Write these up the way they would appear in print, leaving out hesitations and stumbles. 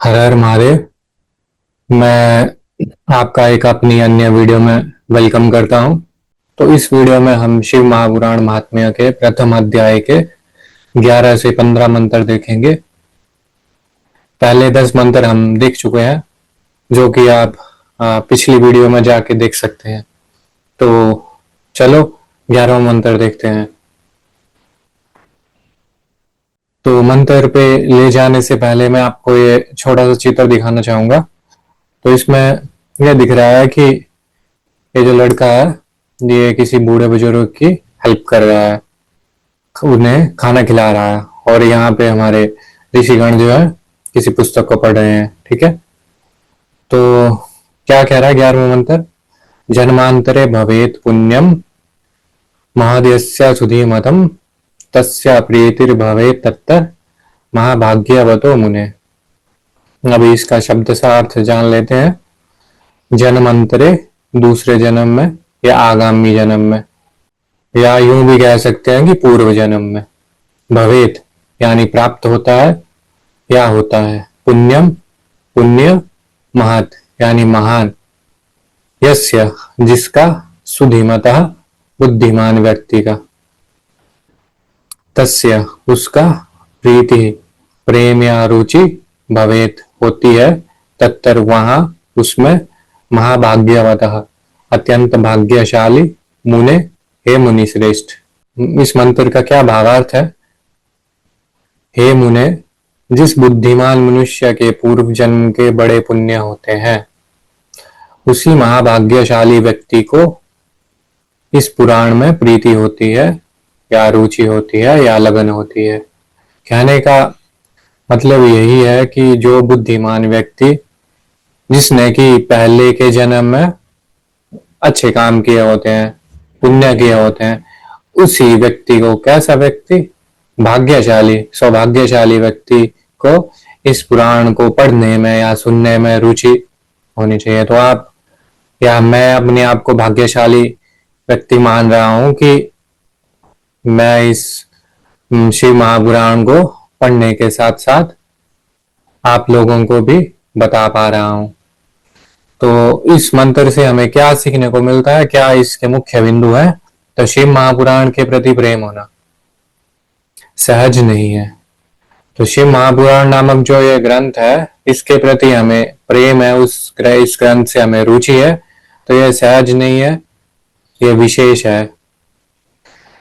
हर हर महादेव। मैं आपका एक अपनी अन्य वीडियो में वेलकम करता हूं। तो इस वीडियो में हम शिव महापुराण महात्म्य के प्रथम अध्याय के 11 से 15 मंत्र देखेंगे। पहले 10 मंत्र हम देख चुके हैं, जो कि आप पिछली वीडियो में जाके देख सकते हैं। तो चलो 11वां मंत्र देखते हैं। तो मंत्र पे ले जाने से पहले मैं आपको ये छोटा सा चित्र दिखाना चाहूंगा। तो इसमें यह दिख रहा है कि ये जो लड़का है ये किसी बूढ़े बुजुर्ग की हेल्प कर रहा है, उन्हें खाना खिला रहा है। और यहाँ पे हमारे ऋषिगण जो है किसी पुस्तक को पढ़ रहे हैं। ठीक है, तो क्या कह रहा है 11वां मंत्र? जन्मांतरे भवेत पुण्यम महादेस्य सुधीमतम तस्य प्रीतिर्भवेत तत्तर महाभाग्यवतो मुने। अभी इसका शब्द सा अर्थ जान लेते हैं। जन्मांतरे दूसरे जन्म में या आगामी जन्म में, या यूं भी कह सकते हैं कि पूर्व जन्म में। भवेत यानी प्राप्त होता है या होता है। पुण्यम पुण्य, महत यानी महान, यस्य जिसका, सुधीमतः बुद्धिमान व्यक्ति का, तस्य उसका, प्रीति प्रेम या रुचि, भवेत होती है, तत्तर वहां उसमें, महाभाग्यवतः अत्यंत भाग्यशाली, मुने हे मुनि श्रेष्ठ। इस मंत्र का क्या भावार्थ है? हे मुने, जिस बुद्धिमान मनुष्य के पूर्व जन्म के बड़े पुण्य होते हैं, उसी महाभाग्यशाली व्यक्ति को इस पुराण में प्रीति होती है या रुचि होती है या लगन होती है। कहने का मतलब यही है कि जो बुद्धिमान व्यक्ति, जिसने कि पहले के जन्म में अच्छे काम किए होते हैं, पुण्य किए होते हैं, उसी व्यक्ति को, कैसा व्यक्ति? भाग्यशाली, सौभाग्यशाली व्यक्ति को इस पुराण को पढ़ने में या सुनने में रुचि होनी चाहिए। तो आप या मैं अपने आप को भाग्यशाली व्यक्ति मान रहा हूं कि मैं इस शिव महापुराण को पढ़ने के साथ साथ आप लोगों को भी बता पा रहा हूं। तो इस मंत्र से हमें क्या सीखने को मिलता है, क्या इसके मुख्य बिंदु है? तो शिव महापुराण के प्रति प्रेम होना सहज नहीं है। तो शिव महापुराण नामक जो ये ग्रंथ है, इसके प्रति हमें प्रेम है, इस ग्रंथ से हमें रुचि है, तो यह सहज नहीं है, यह विशेष है।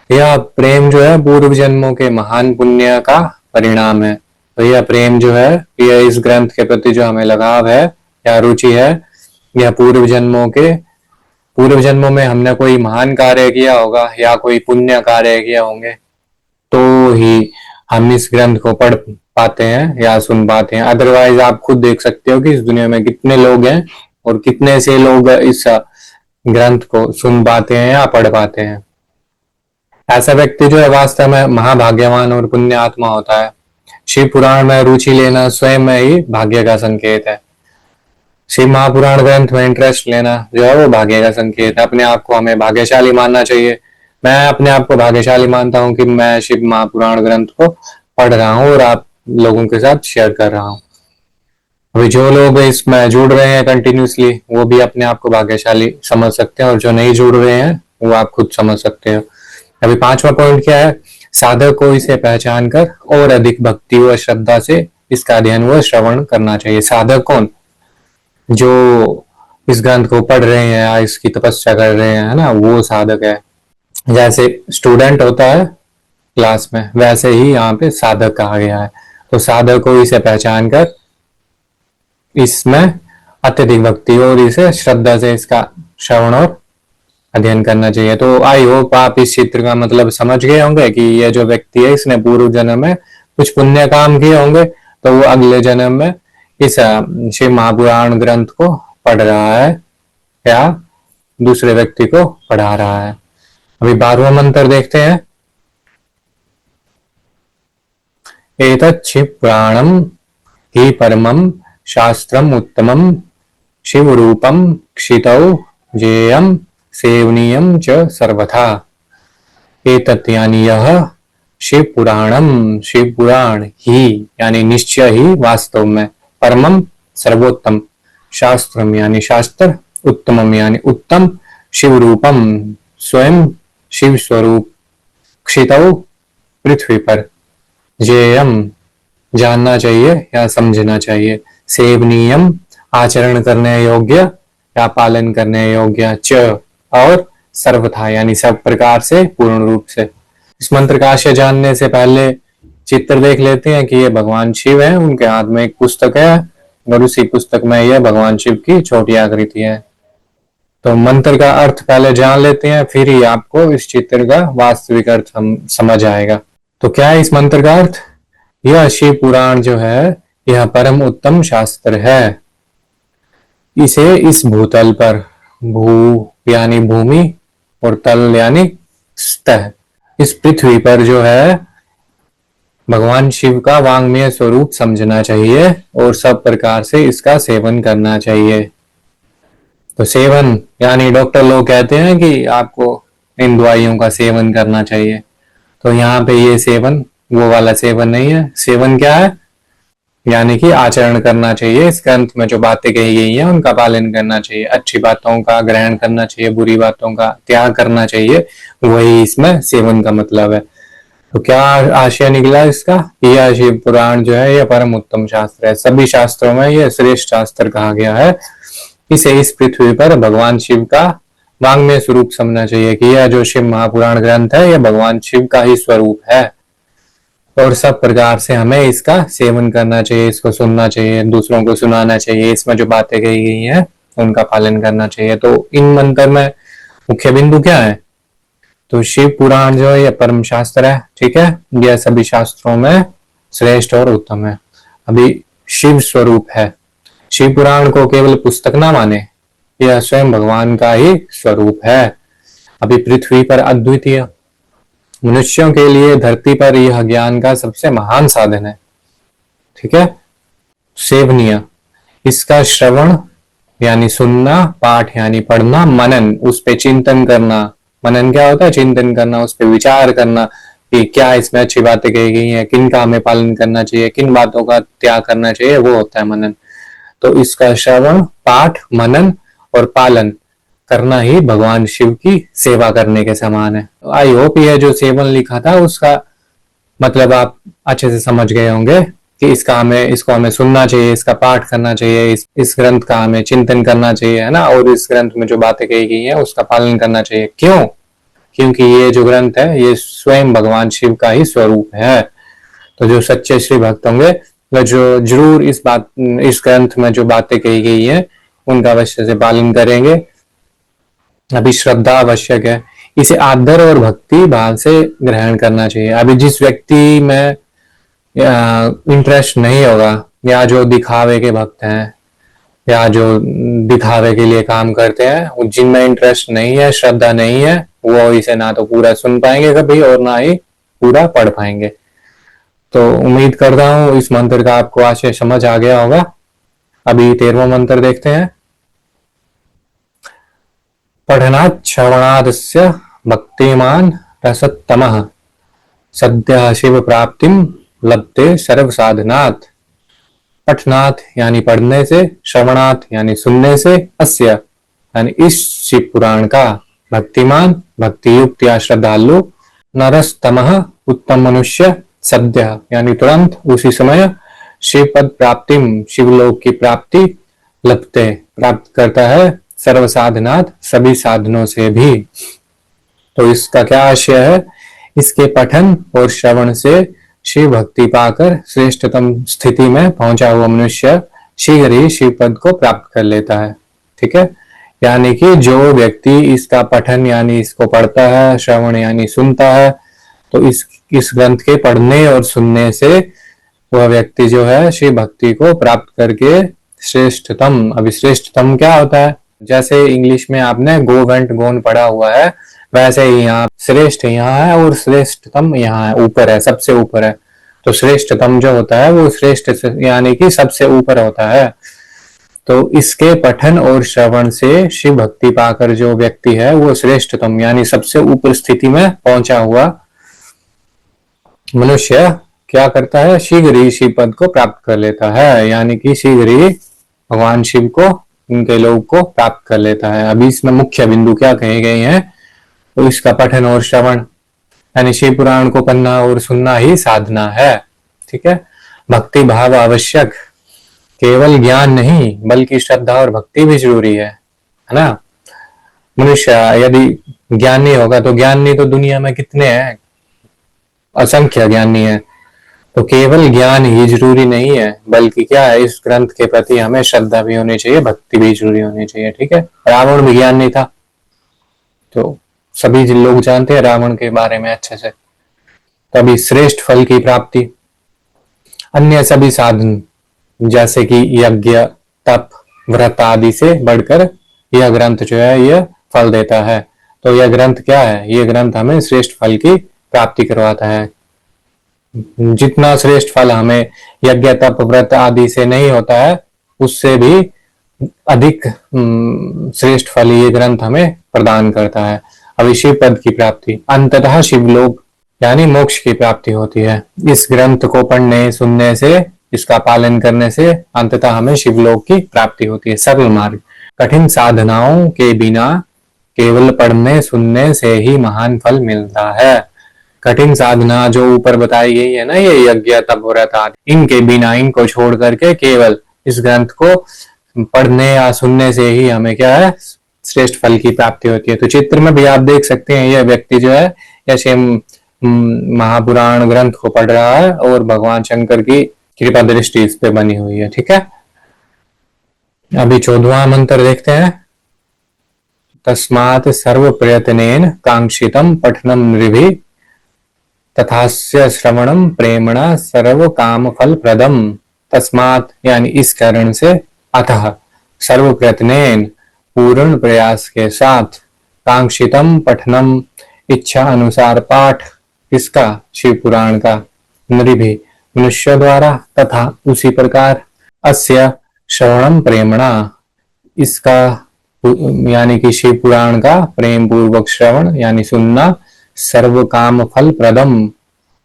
यह प्रेम जो है पूर्व जन्मों के महान पुण्य का परिणाम है। तो यह प्रेम जो है, यह इस ग्रंथ के प्रति जो हमें लगाव है या रुचि है, यह पूर्व जन्मों में हमने कोई महान कार्य किया होगा या कोई पुण्य कार्य किया होंगे, तो ही हम इस ग्रंथ को पढ़ पाते हैं या सुन पाते हैं। अदरवाइज आप खुद देख सकते हो कि इस दुनिया में कितने लोग हैं और कितने से लोग इस ग्रंथ को सुन पाते हैं या पढ़ पाते हैं। ऐसा व्यक्ति जो है वास्तव में महाभाग्यवान और पुण्य आत्मा होता है। शिव पुराण में रुचि लेना स्वयं में ही भाग्य का संकेत है। शिव महापुराण ग्रंथ में इंटरेस्ट लेना जो है वो भाग्य का संकेत है। अपने आप को हमें भाग्यशाली मानना चाहिए। मैं अपने आप को भाग्यशाली मानता हूं कि मैं शिव महापुराण ग्रंथ को पढ़ रहा हूं और आप लोगों के साथ शेयर कर रहा हूं। अभी जो लोग इसमें जुड़ रहे हैं कंटिन्यूसली, वो भी अपने आप को भाग्यशाली समझ सकते हैं, और जो नहीं जुड़ रहे हैं वो आप खुद समझ सकते हो। अभी 5वां पॉइंट क्या है? साधक को इसे पहचान कर और अधिक भक्ति व श्रद्धा से इसका अध्ययन व श्रवण करना चाहिए। साधक कौन? जो इस ग्रंथ को पढ़ रहे हैं या इसकी तपस्या कर रहे हैं, है ना, वो साधक है। जैसे स्टूडेंट होता है क्लास में, वैसे ही यहाँ पे साधक कहा गया है। तो साधक को इसे पहचान कर इसमें अत्यधिक भक्ति और इसे श्रद्धा से इसका श्रवण और अध्ययन करना चाहिए। तो आई होप आप इस चित्र का मतलब समझ गए होंगे कि यह जो व्यक्ति है, इसने पूर्व जन्म में कुछ पुण्य काम किए होंगे, तो वो अगले जन्म में इस शिव महापुराण ग्रंथ को पढ़ रहा है या दूसरे व्यक्ति को पढ़ा रहा है। अभी 12वां मंत्र देखते हैं। एतत् शिव पुराणम ही परमम शास्त्रम उत्तमम शिव रूपम क्षितौ जेयम सेवनीयम च सर्वथा। एतत् यानी यह, शिव पुराणम शिव पुराण ही यानी निश्चय ही, वास्तव में परमम सर्वोत्तम, शास्त्रम यानी शास्त्र, उत्तमम यानी उत्तम, शिव रूपम स्वयं शिव स्वरूप, क्षितौ पृथ्वी पर, जेयम जानना चाहिए या समझना चाहिए, सेवनीयम आचरण करने योग्य या पालन करने योग्य, च और सर्वथा यानी सब प्रकार से, पूर्ण रूप से। इस मंत्र का आशय जानने से पहले चित्र देख लेते हैं कि ये भगवान शिव है, उनके हाथ में एक पुस्तक है और उसी पुस्तक में यह भगवान शिव की छोटी आकृति है। तो मंत्र का अर्थ पहले जान लेते हैं, फिर ही आपको इस चित्र का वास्तविक अर्थ समझ आएगा। तो क्या है इस मंत्र का अर्थ? यह शिव पुराण जो है यह परम उत्तम शास्त्र है। इसे इस भूतल पर, भू यानी भूमि और तल यानी सतह, इस पृथ्वी पर जो है भगवान शिव का वांग्मय स्वरूप समझना चाहिए और सब प्रकार से इसका सेवन करना चाहिए। तो सेवन यानी डॉक्टर लोग कहते हैं कि आपको इन दवाइयों का सेवन करना चाहिए, तो यहाँ पे ये सेवन वो वाला सेवन नहीं है। सेवन क्या है? यानी कि आचरण करना चाहिए, इस ग्रंथ में जो बातें कही गई हैं उनका पालन करना चाहिए, अच्छी बातों का ग्रहण करना चाहिए, बुरी बातों का त्याग करना चाहिए, वही इसमें सेवन का मतलब है। तो क्या आशय निकला इसका? यह शिव पुराण जो है यह परम उत्तम शास्त्र है, सभी शास्त्रों में यह श्रेष्ठ शास्त्र कहा गया है। इसे इस पृथ्वी पर भगवान शिव का वांग्मय स्वरूप समझना चाहिए कि यह जो शिव महापुराण ग्रंथ है यह भगवान शिव का ही स्वरूप है और सब प्रकार से हमें इसका सेवन करना चाहिए, इसको सुनना चाहिए, दूसरों को सुनाना चाहिए, इसमें जो बातें कही गई हैं उनका पालन करना चाहिए। तो इन मंत्र में मुख्य बिंदु क्या है? तो शिव पुराण जो है यह परम शास्त्र है, ठीक है, यह सभी शास्त्रों में श्रेष्ठ और उत्तम है। अभी शिव स्वरूप है, शिव पुराण को केवल पुस्तक ना माने, यह स्वयं भगवान का ही स्वरूप है। अभी पृथ्वी पर अद्वितीय, मनुष्यों के लिए धरती पर यह ज्ञान का सबसे महान साधन है, ठीक है, सेवनीय। इसका श्रवण यानी सुनना, पाठ यानी पढ़ना, मनन उस पे चिंतन करना। मनन क्या होता है? चिंतन करना, उस पर विचार करना कि क्या इसमें अच्छी बातें कही गई हैं, किन का हमें पालन करना चाहिए, किन बातों का त्याग करना चाहिए, वो होता है मनन। तो इसका श्रवण, पाठ, मनन और पालन करना ही भगवान शिव की सेवा करने के समान है। आई होप यह जो सेवन लिखा था उसका मतलब आप अच्छे से समझ गए होंगे कि इसको हमें सुनना चाहिए, इसका पाठ करना चाहिए, इस ग्रंथ का हमें चिंतन करना चाहिए, है ना, और इस ग्रंथ में जो बातें कही गई हैं उसका पालन करना चाहिए। क्यों? क्योंकि ये जो ग्रंथ है ये स्वयं भगवान शिव का ही स्वरूप है। तो जो सच्चे श्री भक्त होंगे वो जो जरूर इस ग्रंथ में जो बातें कही गई है उनका अवश्य से पालन करेंगे। अभी श्रद्धा आवश्यक है, इसे आदर और भक्ति भाव से ग्रहण करना चाहिए। अभी जिस व्यक्ति में इंटरेस्ट नहीं होगा या जो दिखावे के भक्त हैं या जो दिखावे के लिए काम करते हैं, जिनमें इंटरेस्ट नहीं है, श्रद्धा नहीं है, वो इसे ना तो पूरा सुन पाएंगे कभी और ना ही पूरा पढ़ पाएंगे। तो उम्मीद करता हूं इस मंत्र का आपको आशय समझ आ गया होगा। अभी 13वां मंत्र देखते हैं। पठनात् श्रवणादस्य भक्तिमान रसत्तमः सद्यः शिव प्राप्तिम लभते सर्व साधनात्। पठनात् यानी पढ़ने से, श्रवणात् यानी सुनने से, अस्य यानी इस शिव पुराण का, भक्तिमान भक्ति युक्त या श्रद्धालु, नरस्तमः उत्तम मनुष्य, सद्य यानी तुरंत उसी समय, शिव पद प्राप्तिम शिवलोक की प्राप्ति, लभते प्राप्त करता है, सर्व साधनात् सभी साधनों से भी। तो इसका क्या आशय है? इसके पठन और श्रवण से शिव भक्ति पाकर श्रेष्ठतम स्थिति में पहुंचा हुआ मनुष्य शीघ्र ही शिव पद को प्राप्त कर लेता है, ठीक है। यानी कि जो व्यक्ति इसका पठन यानी इसको पढ़ता है, श्रवण यानी सुनता है, तो इस ग्रंथ के पढ़ने और सुनने से वह व्यक्ति जो है शिव भक्ति को प्राप्त करके श्रेष्ठतम, अभी श्रेष्ठतम क्या होता है? जैसे इंग्लिश में आपने गो वेंट गोन पढ़ा हुआ है, वैसे ही यहाँ श्रेष्ठ यहाँ है और श्रेष्ठतम यहाँ है, ऊपर है, सबसे ऊपर है। तो श्रेष्ठतम जो होता है वो श्रेष्ठ यानी कि सबसे ऊपर होता है। तो इसके पठन और श्रवण से शिव भक्ति पाकर जो व्यक्ति है वो श्रेष्ठतम यानी सबसे ऊपर स्थिति में पहुंचा हुआ मनुष्य क्या करता है, शीघ्र ही शिव पद को प्राप्त कर लेता है, यानी कि शीघ्र ही भगवान शिव को, उनके लोग को प्राप्त कर लेता है। अभी इसमें मुख्य बिंदु क्या कहे गए हैं, तो इसका पठन और श्रवण, यानी शिव पुराण को पढ़ना और सुनना ही साधना है। ठीक है, भक्ति भाव आवश्यक, केवल ज्ञान नहीं बल्कि श्रद्धा और भक्ति भी जरूरी है ना। मनुष्य यदि ज्ञानी होगा, तो ज्ञानी तो दुनिया में कितने हैं, असंख्य ज्ञानी है, तो केवल ज्ञान ही जरूरी नहीं है, बल्कि क्या है, इस ग्रंथ के प्रति हमें श्रद्धा भी होनी चाहिए, भक्ति भी जरूरी होनी चाहिए। ठीक है, रावण भी ज्ञान नहीं था, तो सभी लोग जानते हैं रावण के बारे में अच्छे से। तभी श्रेष्ठ फल की प्राप्ति, अन्य सभी साधन जैसे कि यज्ञ तप व्रत आदि से बढ़कर यह ग्रंथ जो है यह फल देता है। तो यह ग्रंथ क्या है, यह ग्रंथ हमें श्रेष्ठ फल की प्राप्ति करवाता है। जितना श्रेष्ठ फल हमें यज्ञ तप व्रत आदि से नहीं होता है, उससे भी अधिक श्रेष्ठ फल ये ग्रंथ हमें प्रदान करता है। अभी शिव पद की प्राप्ति, अंततः शिवलोक यानी मोक्ष की प्राप्ति होती है। इस ग्रंथ को पढ़ने सुनने से, इसका पालन करने से अंततः हमें शिवलोक की प्राप्ति होती है। सरल मार्ग, कठिन साधनाओं के बिना केवल पढ़ने सुनने से ही महान फल मिलता है। कठिन साधना जो ऊपर बताई गई है ना, ये यज्ञ तप व्रत आदि, इनके बिना, इनको छोड़ करके केवल इस ग्रंथ को पढ़ने या सुनने से ही हमें क्या है, श्रेष्ठ फल की प्राप्ति होती है। तो चित्र में भी आप देख सकते हैं, यह व्यक्ति जो है ऐसे महापुराण ग्रंथ को पढ़ रहा है और भगवान शंकर की कृपा दृष्टि इस पे बनी हुई है। ठीक है, अभी 14वां मंत्र देखते हैं। तस्मात् सर्व प्रयत्नेन कांक्षितम पठनम नृभिः तथास्य श्रवणम प्रेमणा सर्व काम फल प्रदम। तस्मात् यानी इस कारण से, अतः सर्व प्रयत्नेन पूर्ण प्रयास के साथ, कांक्षितम पठनम इच्छा अनुसार पाठ, किसका, शिव पुराण का, नृभिः मनुष्य द्वारा, तथा उसी प्रकार, अस्य श्रवणम प्रेमणा, इसका यानी कि शिव पुराण का प्रेम पूर्वक श्रवण यानी सुनना, सर्व काम फल प्रदम,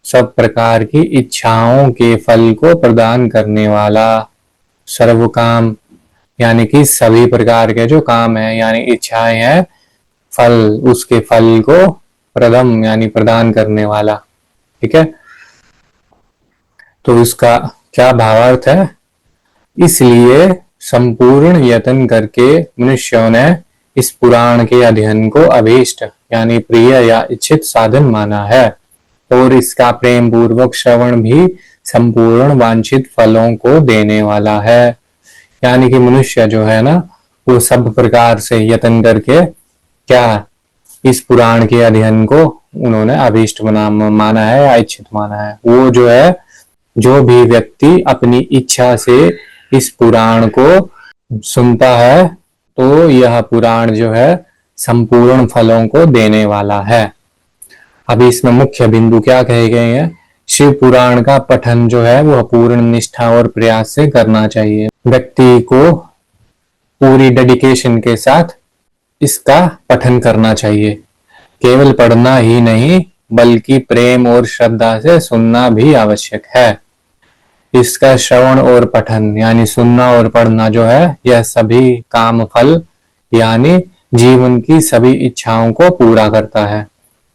सब प्रकार की इच्छाओं के फल को प्रदान करने वाला। सर्व काम यानी कि सभी प्रकार के जो काम है यानी इच्छाएं हैं, फल उसके फल को प्रदम यानी प्रदान करने वाला। ठीक है, तो इसका क्या भावार्थ है, इसलिए संपूर्ण यत्न करके मनुष्यों ने इस पुराण के अध्ययन को अभीष्ट यानी प्रिय या इच्छित साधन माना है, और इसका प्रेम पूर्वक श्रवण भी संपूर्ण वांछित फलों को देने वाला है। यानी कि मनुष्य जो है ना, वो सब प्रकार से यत्न करके क्या, इस पुराण के अध्ययन को उन्होंने अभीष्ट माना है या इच्छित माना है। वो जो है, जो भी व्यक्ति अपनी इच्छा से इस पुराण को सुनता है, तो यह पुराण जो है संपूर्ण फलों को देने वाला है। अभी इसमें मुख्य बिंदु क्या कहे गए हैं, शिव पुराण का पठन जो है वह पूर्ण निष्ठा और प्रयास से करना चाहिए। व्यक्ति को पूरी डेडिकेशन के साथ इसका पठन करना चाहिए। केवल पढ़ना ही नहीं बल्कि प्रेम और श्रद्धा से सुनना भी आवश्यक है। इसका श्रवण और पठन यानी सुनना और पढ़ना जो है, यह सभी काम फल यानी जीवन की सभी इच्छाओं को पूरा करता है।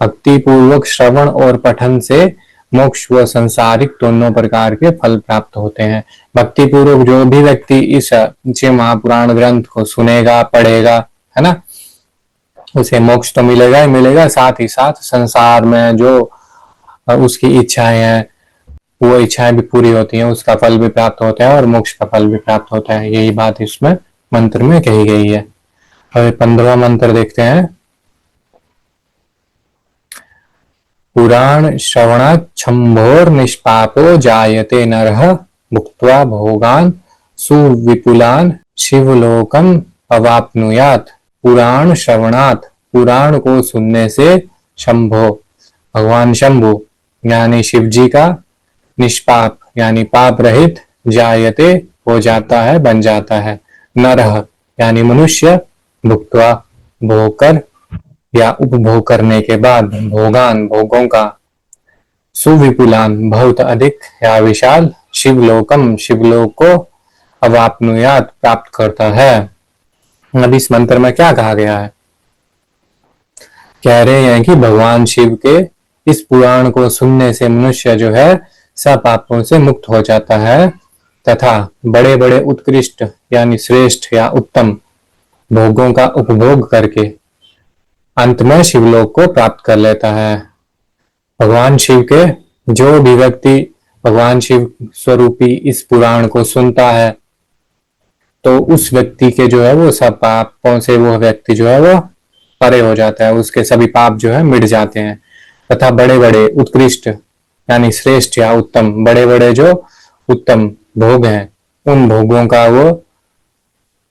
भक्ति पूर्वक श्रवण और पठन से मोक्ष व संसारिक दोनों प्रकार के फल प्राप्त होते हैं। भक्ति पूर्वक जो भी व्यक्ति इस महापुराण ग्रंथ को सुनेगा, पढ़ेगा, है ना, उसे मोक्ष तो मिलेगा ही मिलेगा, साथ ही साथ संसार में जो उसकी इच्छाएं हैं, वो इच्छाएं भी पूरी होती हैं, उसका फल भी प्राप्त होता है और मोक्ष का फल भी प्राप्त होता है। यही बात इसमें मंत्र में कही गई है। अब 15वां मंत्र देखते हैं। पुराण श्रवणात् शंभोर निष्पापो जायते नरः भुक्त्वा भोगान सुविपुलान शिवलोकम अवाप्नुयात्। पुराण श्रवणात्, पुराण को सुनने से, शंभो भगवान शंभु यानी शिव जी का, निष्पाप यानी पाप रहित, जायते हो जाता है, बन जाता है, नरः यानी मनुष्य, भुक्त्वा भोग कर या उपभोग करने के बाद, भोगान भोगों का, सुविपुलान बहुत अधिक या विशाल शिवलोकम शिवलोक को अवाप्नुयात प्राप्त करता है। अब इस मंत्र में क्या कहा गया है? कह रहे हैं कि भगवान शिव के इस पुराण को सुनने से मनुष्य जो है सब पापों से मुक्त हो जाता है तथा बड़े बड़े उत्कृष्ट यानी श्रेष्ठ या उत्तम भोगों का उपभोग करके अंत में शिवलोक को प्राप्त कर लेता है। भगवान शिव के जो भी व्यक्ति भगवान शिव स्वरूपी इस पुराण को सुनता है तो उस व्यक्ति के जो है वो सब पापों से वो व्यक्ति जो है वो परे हो जाता है, उसके सभी पाप जो है मिट जाते हैं तथा बड़े बड़े उत्कृष्ट यानी श्रेष्ठ या उत्तम बड़े बड़े जो उत्तम भोग हैं उन भोगों का वो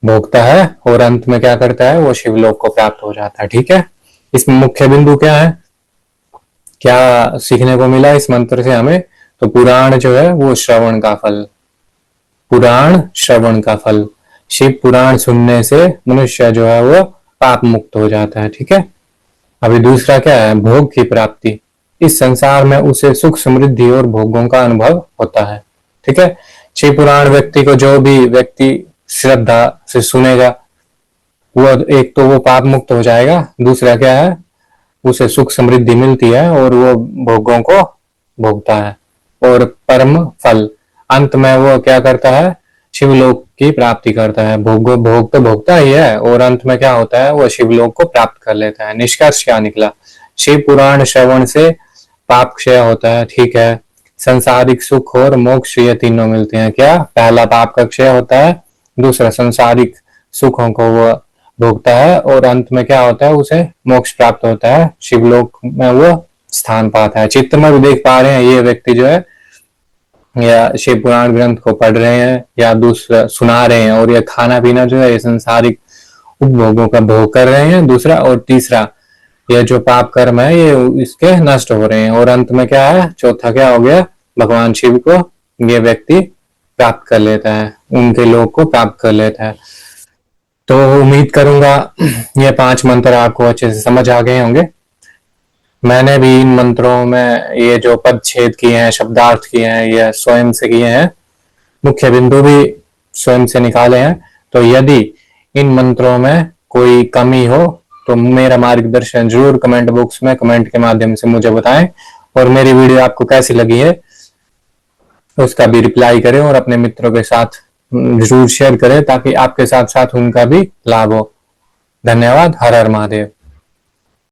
भोगता है और अंत में क्या करता है? वो शिवलोक को प्राप्त हो जाता है। ठीक है, इसमें मुख्य बिंदु क्या है? क्या सीखने को मिला इस मंत्र से हमें? तो पुराण जो है वो श्रवण का फल, पुराण श्रवण का फल, शिव पुराण सुनने से मनुष्य जो है वो पाप मुक्त हो जाता है। ठीक है, अभी दूसरा क्या है? भोग की प्राप्ति। इस संसार में उसे सुख समृद्धि और भोगों का अनुभव होता है। ठीक है, शिव पुराण व्यक्ति को जो भी व्यक्ति श्रद्धा से सुनेगा वो एक तो वो पाप मुक्त हो जाएगा, दूसरा क्या है? उसे सुख समृद्धि मिलती है और वो भोगों को भोगता है और परम फल अंत में वो क्या करता है? शिवलोक की प्राप्ति करता है। भोग तो भोगता ही है और अंत में क्या होता है? वो शिवलोक को प्राप्त कर लेता है। निष्कर्ष क्या निकला? शिव पुराण श्रवण से पाप क्षय होता है। ठीक है, संसारिक सुख और मोक्ष ये तीनों मिलते हैं। क्या? पहला पाप का क्षय होता है, दूसरा संसारिक सुखों को वो भोगता है और अंत में क्या होता है? उसे मोक्ष प्राप्त होता है, शिवलोक में वो स्थान पाता है। चित्र में भी देख पा रहे हैं ये व्यक्ति जो है या शिव पुराण ग्रंथ को पढ़ रहे हैं या दूसरा सुना रहे हैं और ये खाना पीना जो है ये संसारिक उपभोगों का भोग कर रहे हैं, दूसरा, और तीसरा ये जो पाप कर्म है ये इसके नष्ट हो रहे हैं और अंत में क्या है? चौथा क्या हो गया? भगवान शिव को ये व्यक्ति प्राप्त कर लेता है, उनके लोक को प्राप्त कर लेता है। तो उम्मीद करूंगा ये 5 मंत्र आपको अच्छे से समझ आ गए होंगे। मैंने भी इन मंत्रों में ये जो पद छेद किए हैं, शब्दार्थ किए हैं, ये स्वयं से किए हैं, मुख्य बिंदु भी स्वयं से निकाले हैं। तो यदि इन मंत्रों में कोई कमी हो तो मेरा मार्गदर्शन जरूर कमेंट बॉक्स में कमेंट के माध्यम से मुझे बताएं और मेरी वीडियो आपको कैसी लगी है उसका भी रिप्लाई करें और अपने मित्रों के साथ जरूर शेयर करें ताकि आपके साथ साथ उनका भी लाभ हो। धन्यवाद। हर हर महादेव।